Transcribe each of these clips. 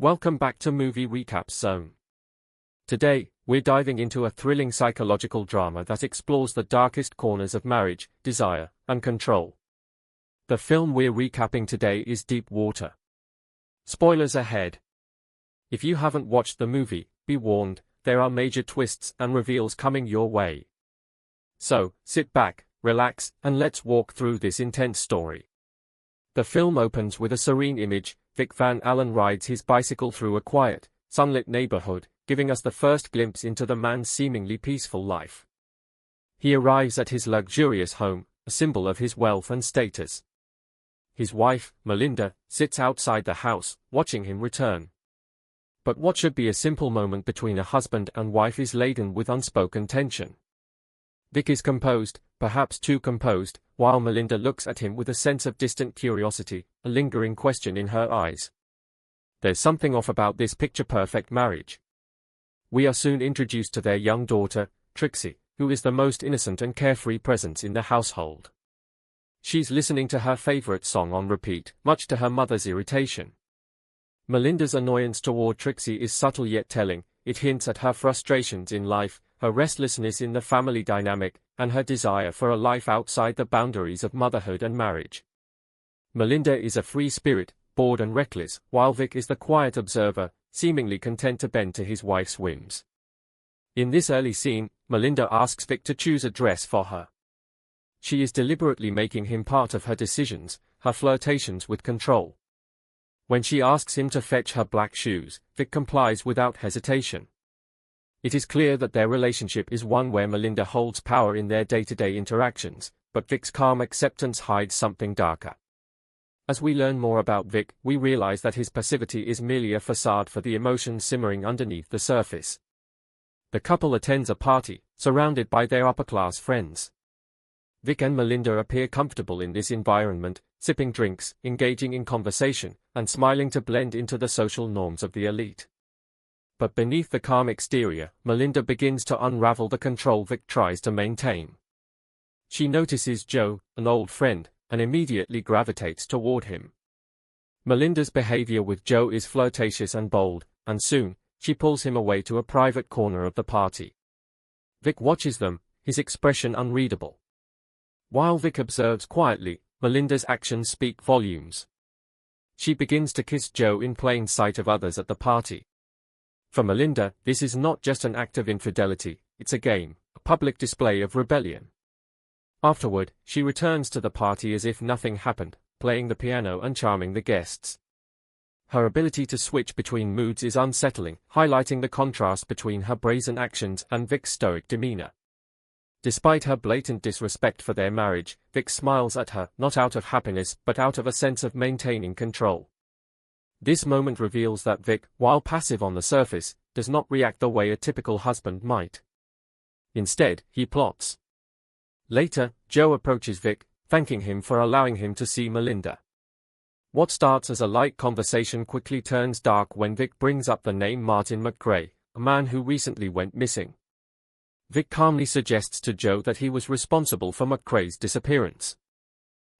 Welcome back to Movie Recap Zone. Today, we're diving into a thrilling psychological drama that explores the darkest corners of marriage, desire, and control. The film we're recapping today is Deep Water. Spoilers ahead. If you haven't watched the movie, be warned, there are major twists and reveals coming your way. So, sit back, relax, and let's walk through this intense story. The film opens with a serene image. Vic Van Allen rides his bicycle through a quiet, sunlit neighborhood, giving us the first glimpse into the man's seemingly peaceful life. He arrives at his luxurious home, a symbol of his wealth and status. His wife, Melinda, sits outside the house, watching him return. But what should be a simple moment between a husband and wife is laden with unspoken tension. Vic is composed, perhaps too composed, while Melinda looks at him with a sense of distant curiosity, a lingering question in her eyes. There's something off about this picture-perfect marriage. We are soon introduced to their young daughter, Trixie, who is the most innocent and carefree presence in the household. She's listening to her favorite song on repeat, much to her mother's irritation. Melinda's annoyance toward Trixie is subtle yet telling. It hints at her frustrations in life, her restlessness in the family dynamic, and her desire for a life outside the boundaries of motherhood and marriage. Melinda is a free spirit, bored and reckless, while Vic is the quiet observer, seemingly content to bend to his wife's whims. In this early scene, Melinda asks Vic to choose a dress for her. She is deliberately making him part of her decisions, her flirtations with control. When she asks him to fetch her black shoes, Vic complies without hesitation. It is clear that their relationship is one where Melinda holds power in their day-to-day interactions, but Vic's calm acceptance hides something darker. As we learn more about Vic, we realize that his passivity is merely a facade for the emotions simmering underneath the surface. The couple attends a party, surrounded by their upper-class friends. Vic and Melinda appear comfortable in this environment, sipping drinks, engaging in conversation, and smiling to blend into the social norms of the elite. But beneath the calm exterior, Melinda begins to unravel the control Vic tries to maintain. She notices Joe, an old friend, and immediately gravitates toward him. Melinda's behavior with Joe is flirtatious and bold, and soon, she pulls him away to a private corner of the party. Vic watches them, his expression unreadable. While Vic observes quietly, Melinda's actions speak volumes. She begins to kiss Joe in plain sight of others at the party. For Melinda, this is not just an act of infidelity, it's a game, a public display of rebellion. Afterward, she returns to the party as if nothing happened, playing the piano and charming the guests. Her ability to switch between moods is unsettling, highlighting the contrast between her brazen actions and Vic's stoic demeanor. Despite her blatant disrespect for their marriage, Vic smiles at her, not out of happiness but out of a sense of maintaining control. This moment reveals that Vic, while passive on the surface, does not react the way a typical husband might. Instead, he plots. Later, Joe approaches Vic, thanking him for allowing him to see Melinda. What starts as a light conversation quickly turns dark when Vic brings up the name Martin McCrae, a man who recently went missing. Vic calmly suggests to Joe that he was responsible for McCrae's disappearance.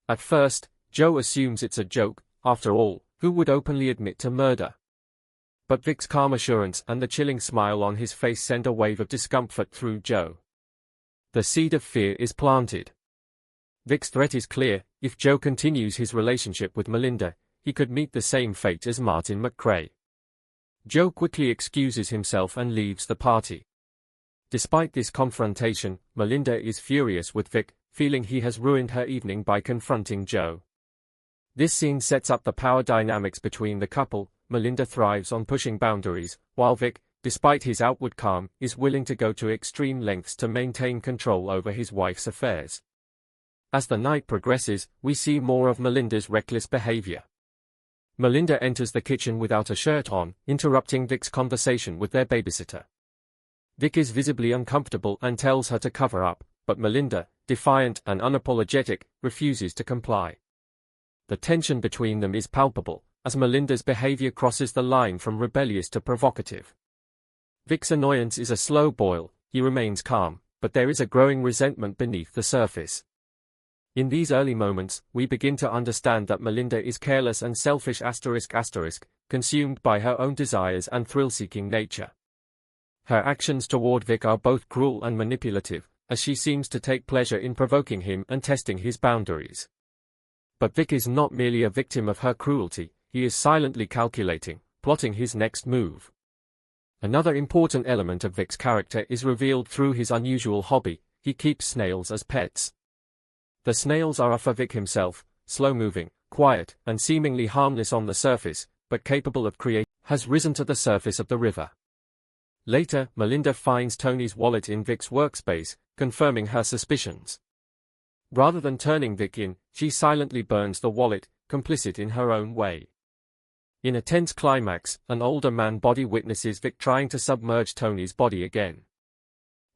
At first, Joe assumes it's a joke, after all, who would openly admit to murder? But Vic's calm assurance and the chilling smile on his face send a wave of discomfort through Joe. The seed of fear is planted. Vic's threat is clear: if Joe continues his relationship with Melinda, he could meet the same fate as Martin McCrae. Joe quickly excuses himself and leaves the party. Despite this confrontation, Melinda is furious with Vic, feeling he has ruined her evening by confronting Joe. This scene sets up the power dynamics between the couple. Melinda thrives on pushing boundaries, while Vic, despite his outward calm, is willing to go to extreme lengths to maintain control over his wife's affairs. As the night progresses, we see more of Melinda's reckless behavior. Melinda enters the kitchen without a shirt on, interrupting Vic's conversation with their babysitter. Vic is visibly uncomfortable and tells her to cover up, but Melinda, defiant and unapologetic, refuses to comply. The tension between them is palpable, as Melinda's behavior crosses the line from rebellious to provocative. Vic's annoyance is a slow boil, he remains calm, but there is a growing resentment beneath the surface. In these early moments, we begin to understand that Melinda is careless and selfish consumed by her own desires and thrill-seeking nature. Her actions toward Vic are both cruel and manipulative, as she seems to take pleasure in provoking him and testing his boundaries. But Vic is not merely a victim of her cruelty, he is silently calculating, plotting his next move. Another important element of Vic's character is revealed through his unusual hobby: he keeps snails as pets. The snails are for Vic himself, slow-moving, quiet, and seemingly harmless on the surface, but capable of has risen to the surface of the river. Later, Melinda finds Tony's wallet in Vic's workspace, confirming her suspicions. Rather than turning Vic in, she silently burns the wallet, complicit in her own way. In a tense climax, an older man body witnesses Vic trying to submerge Tony's body again.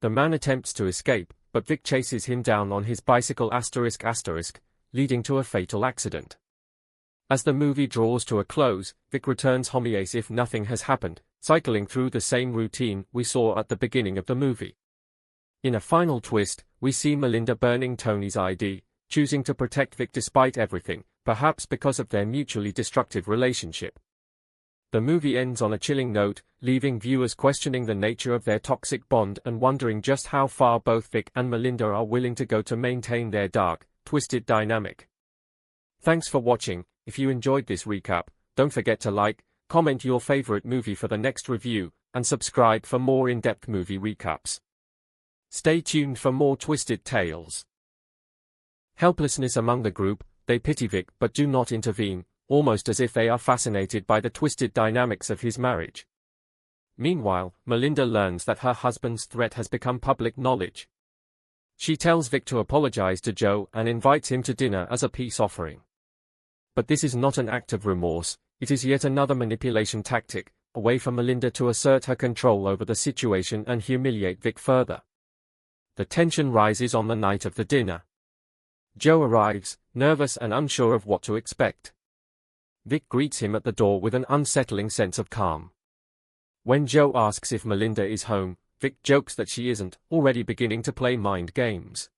The man attempts to escape, but Vic chases him down on his bicycle leading to a fatal accident. As the movie draws to a close, Vic returns home as if nothing has happened, cycling through the same routine we saw at the beginning of the movie. In a final twist, we see Melinda burning Tony's ID, choosing to protect Vic despite everything, perhaps because of their mutually destructive relationship. The movie ends on a chilling note, leaving viewers questioning the nature of their toxic bond and wondering just how far both Vic and Melinda are willing to go to maintain their dark, twisted dynamic. Thanks for watching. If you enjoyed this recap, don't forget to like, comment your favorite movie for the next review, and subscribe for more in-depth movie recaps. Stay tuned for more twisted tales. Helplessness among the group, they pity Vic but do not intervene, almost as if they are fascinated by the twisted dynamics of his marriage. Meanwhile, Melinda learns that her husband's threat has become public knowledge. She tells Vic to apologize to Joe and invites him to dinner as a peace offering. But this is not an act of remorse, it is yet another manipulation tactic, a way for Melinda to assert her control over the situation and humiliate Vic further. The tension rises on the night of the dinner. Joe arrives, nervous and unsure of what to expect. Vic greets him at the door with an unsettling sense of calm. When Joe asks if Melinda is home, Vic jokes that she isn't, already beginning to play mind games.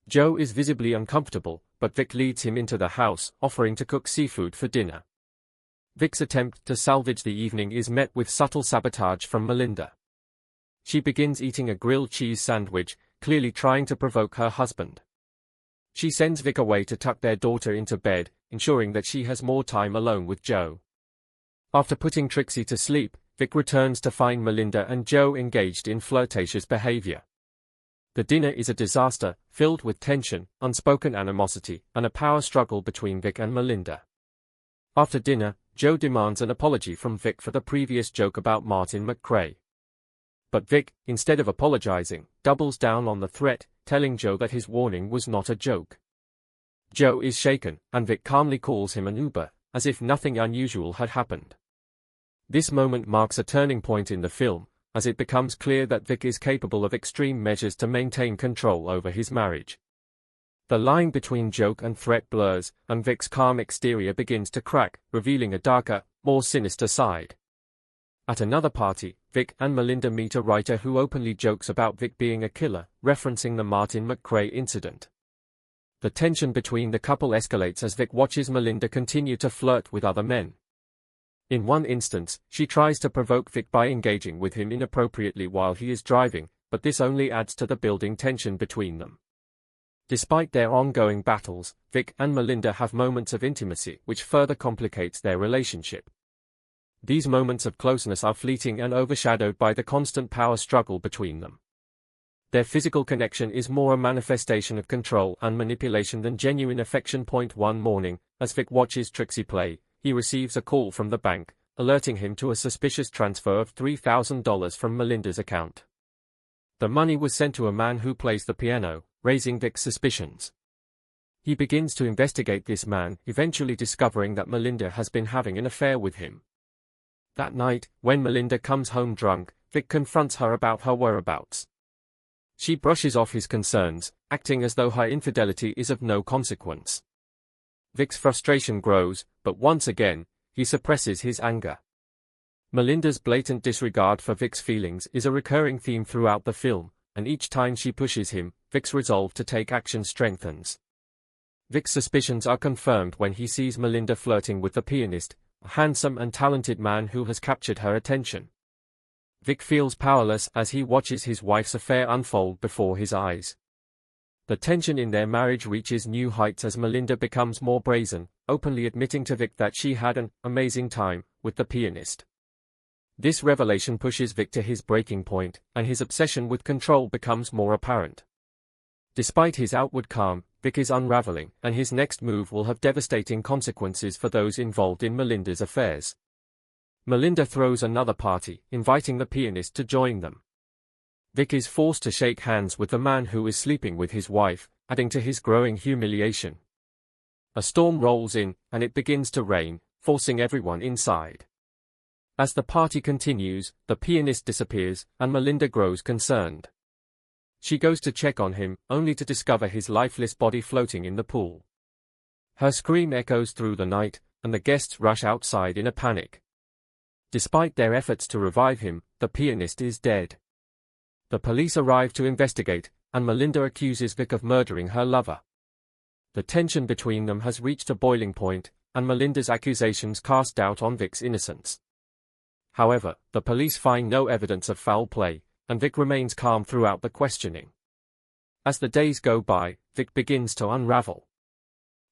Joe is visibly uncomfortable, but Vic leads him into the house, offering to cook seafood for dinner. Vic's attempt to salvage the evening is met with subtle sabotage from Melinda. She begins eating a grilled cheese sandwich, clearly trying to provoke her husband. She sends Vic away to tuck their daughter into bed, ensuring that she has more time alone with Joe. After putting Trixie to sleep, Vic returns to find Melinda and Joe engaged in flirtatious behavior. The dinner is a disaster, filled with tension, unspoken animosity, and a power struggle between Vic and Melinda. After dinner, Joe demands an apology from Vic for the previous joke about Martin McRae. But Vic, instead of apologizing, doubles down on the threat, telling Joe that his warning was not a joke. Joe is shaken, and Vic calmly calls him an Uber, as if nothing unusual had happened. This moment marks a turning point in the film, as it becomes clear that Vic is capable of extreme measures to maintain control over his marriage. The line between joke and threat blurs, and Vic's calm exterior begins to crack, revealing a darker, more sinister side. At another party, Vic and Melinda meet a writer who openly jokes about Vic being a killer, referencing the Martin McRae incident. The tension between the couple escalates as Vic watches Melinda continue to flirt with other men. In one instance, she tries to provoke Vic by engaging with him inappropriately while he is driving, but this only adds to the building tension between them. Despite their ongoing battles, Vic and Melinda have moments of intimacy which further complicates their relationship. These moments of closeness are fleeting and overshadowed by the constant power struggle between them. Their physical connection is more a manifestation of control and manipulation than genuine affection. One morning, as Vic watches Trixie play, he receives a call from the bank, alerting him to a suspicious transfer of $3,000 from Melinda's account. The money was sent to a man who plays the piano, raising Vic's suspicions. He begins to investigate this man, eventually discovering that Melinda has been having an affair with him. That night, when Melinda comes home drunk, Vic confronts her about her whereabouts. She brushes off his concerns, acting as though her infidelity is of no consequence. Vic's frustration grows, but once again, he suppresses his anger. Melinda's blatant disregard for Vic's feelings is a recurring theme throughout the film, and each time she pushes him, Vic's resolve to take action strengthens. Vic's suspicions are confirmed when he sees Melinda flirting with the pianist, a handsome and talented man who has captured her attention. Vic feels powerless as he watches his wife's affair unfold before his eyes. The tension in their marriage reaches new heights as Melinda becomes more brazen, openly admitting to Vic that she had an amazing time with the pianist. This revelation pushes Vic to his breaking point, and his obsession with control becomes more apparent. Despite his outward calm, Vic is unraveling, and his next move will have devastating consequences for those involved in Melinda's affairs. Melinda throws another party, inviting the pianist to join them. Vic is forced to shake hands with the man who is sleeping with his wife, adding to his growing humiliation. A storm rolls in, and it begins to rain, forcing everyone inside. As the party continues, the pianist disappears, and Melinda grows concerned. She goes to check on him, only to discover his lifeless body floating in the pool. Her scream echoes through the night, and the guests rush outside in a panic. Despite their efforts to revive him, the pianist is dead. The police arrive to investigate, and Melinda accuses Vic of murdering her lover. The tension between them has reached a boiling point, and Melinda's accusations cast doubt on Vic's innocence. However, the police find no evidence of foul play, and Vic remains calm throughout the questioning. As the days go by, Vic begins to unravel.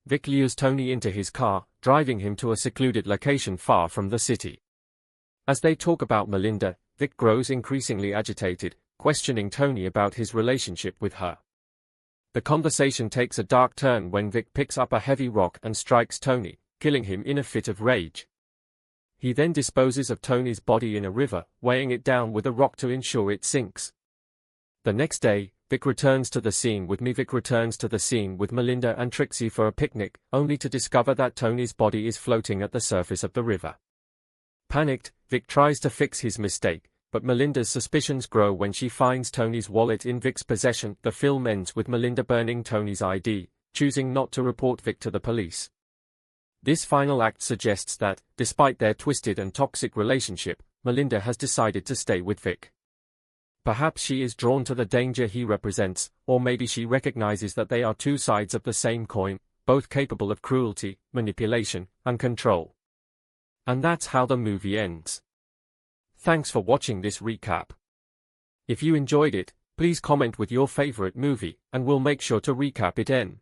Vic lures Tony into his car, driving him to a secluded location far from the city. As they talk about Melinda, Vic grows increasingly agitated, questioning Tony about his relationship with her. The conversation takes a dark turn when Vic picks up a heavy rock and strikes Tony, killing him in a fit of rage. He then disposes of Tony's body in a river, weighing it down with a rock to ensure it sinks. The next day, Vic returns to the scene with Melinda and Trixie for a picnic, only to discover that Tony's body is floating at the surface of the river. Panicked, Vic tries to fix his mistake, but Melinda's suspicions grow when she finds Tony's wallet in Vic's possession. The film ends with Melinda burning Tony's ID, choosing not to report Vic to the police. This final act suggests that, despite their twisted and toxic relationship, Melinda has decided to stay with Vic. Perhaps she is drawn to the danger he represents, or maybe she recognizes that they are two sides of the same coin, both capable of cruelty, manipulation, and control. And that's how the movie ends. Thanks for watching this recap. If you enjoyed it, please comment with your favorite movie, and we'll make sure to recap it in.